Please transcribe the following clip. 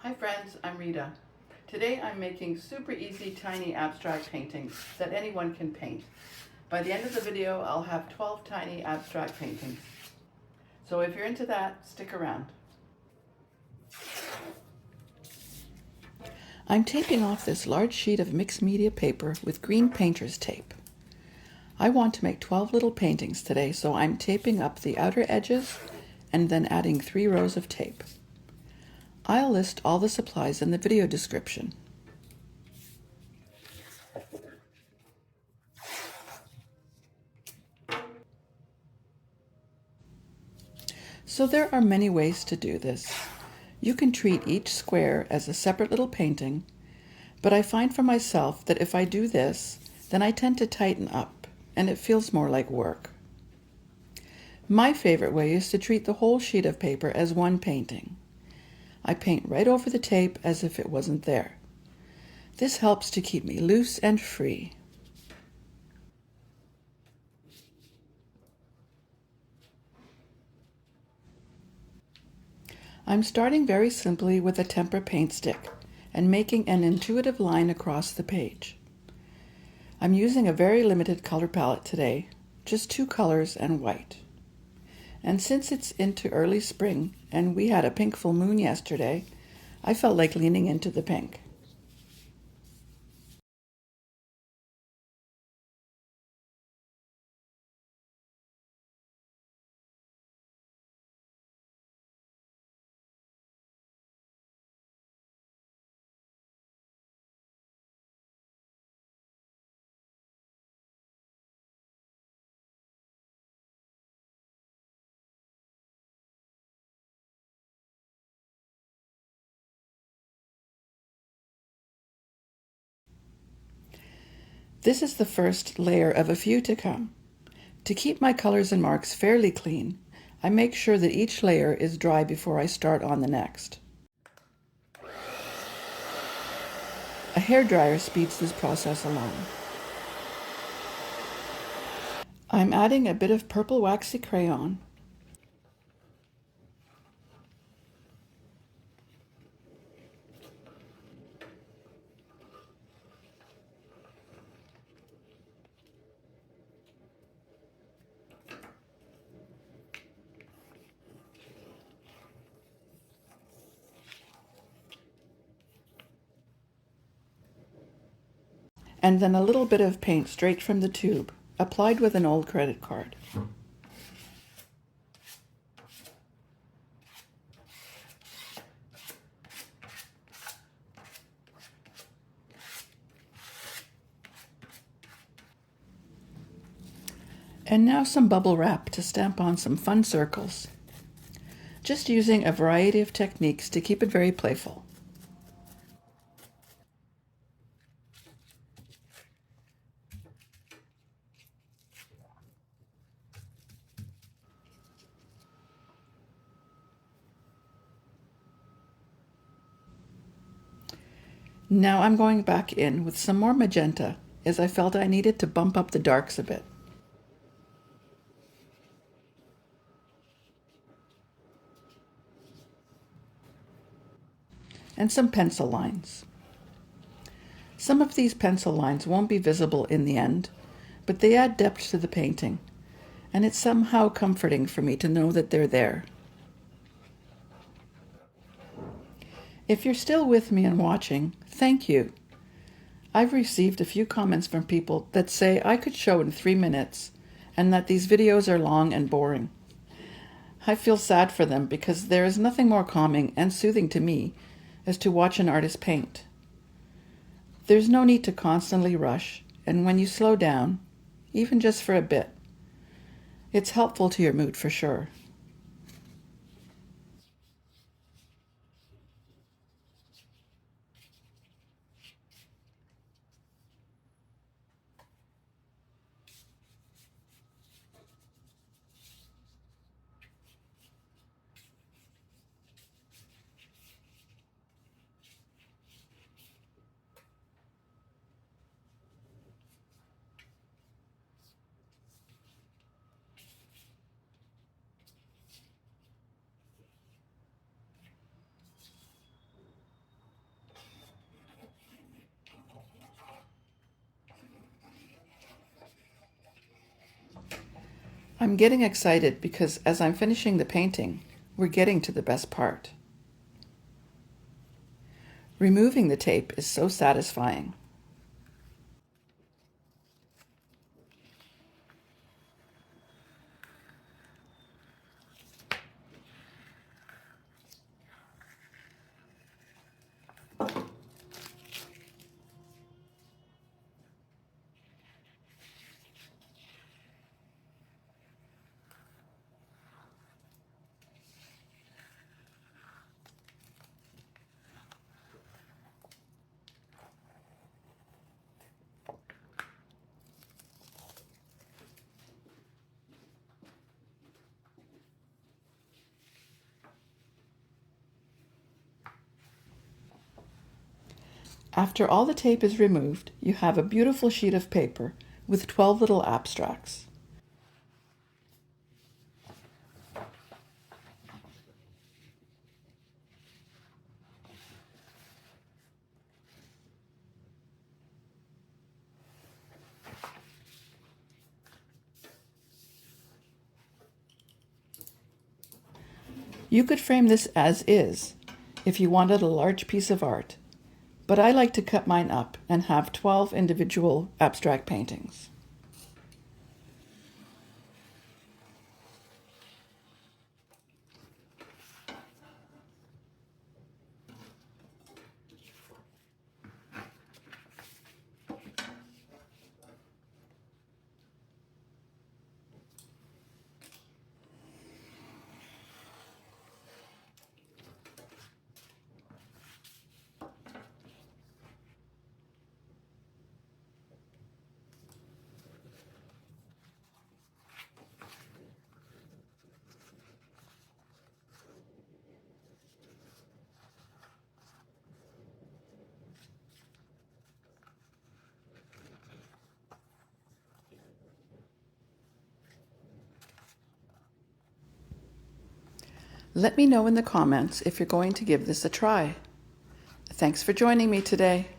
Hi friends, I'm Rita. Today I'm making super easy tiny abstract paintings that anyone can paint. By the end of the video I'll have 12 tiny abstract paintings. So if you're into that, stick around. I'm taping off this large sheet of mixed media paper with green painter's tape. I want to make 12 little paintings today, so I'm taping up the outer edges and then adding 3 rows of tape. I'll list all the supplies in the video description. So there are many ways to do this. You can treat each square as a separate little painting, but I find for myself that if I do this, then I tend to tighten up, and it feels more like work. My favorite way is to treat the whole sheet of paper as one painting. I paint right over the tape as if it wasn't there. This helps to keep me loose and free. I'm starting very simply with a tempera paint stick and making an intuitive line across the page. I'm using a very limited color palette today, just 2 colors and white. And since it's into early spring and we had a pink full moon yesterday, I felt like leaning into the pink. This is the first layer of a few to come. To keep my colors and marks fairly clean, I make sure that each layer is dry before I start on the next. A hairdryer speeds this process along. I'm adding a bit of purple waxy crayon. And then a little bit of paint straight from the tube, applied with an old credit card. And now some bubble wrap to stamp on some fun circles. Just using a variety of techniques to keep it very playful. Now I'm going back in with some more magenta, as I felt I needed to bump up the darks a bit. And some pencil lines. Some of these pencil lines won't be visible in the end, but they add depth to the painting, and it's somehow comforting for me to know that they're there. If you're still with me and watching, thank you. I've received a few comments from people that say I could show in 3 minutes and that these videos are long and boring. I feel sad for them because there is nothing more calming and soothing to me as to watch an artist paint. There's no need to constantly rush, and when you slow down, even just for a bit, it's helpful to your mood for sure. I'm getting excited because as I'm finishing the painting, we're getting to the best part. Removing the tape is so satisfying. After all the tape is removed, you have a beautiful sheet of paper with 12 little abstracts. You could frame this as is if you wanted a large piece of art, but I like to cut mine up and have 12 individual abstract paintings. Let me know in the comments if you're going to give this a try. Thanks for joining me today.